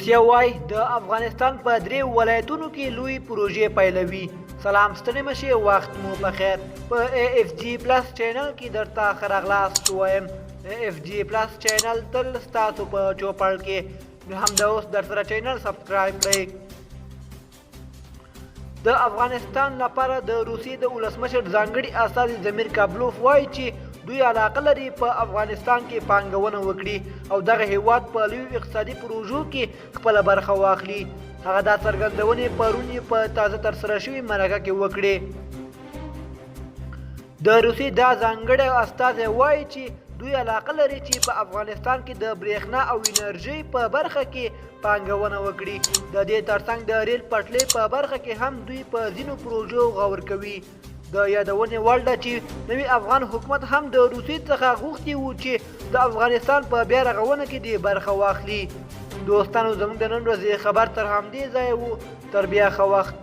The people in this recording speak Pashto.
روسیه وایي د افغانستان په 3 ولایتونو کې لوی پروژې پیلوي. سلام ستړي مشئ، وخت مو بخیر. په AFG پلس چینل کې درته ښه راغلاست وایم. AFG پلس چینل تل ستاسو په چوپړ کې، نو همدا اوس درسره چینل سبسکرایب کړئ. د افغانستان لپاره د روسیې د ولسمشر ځانګړي استازي زمیر کابلوف وایي چې دوی علاقه لري په افغانستان کې پانګونه وکړي او دغه هیواد په لویو اقتصادي پروژو کې خپله برخه واخلي. هغه دا څرګندونې پرون په تازه ترسره شوي مرکه کې وکړې. د روسیې دا ځانګړی استازی وایي چې دوی علاقه لري چې په افغانستان کې د برېښنا او انرژۍ په برخه کې پانګونه وکړي. د دې ترڅنګ د ریل پټلۍ په برخه کې هم دوی په ځینو پروژو غور کوي. د یادونې وړ ده چې نوي افغان حکومت هم د روسیې څخه غوښتي وو چې د افغانستان په بیا رغونه کې دې برخه واخلي. دوستانو، زموږ د نن ورځې خبر تر همدې ځایه وو. تر بیا ښه وخت.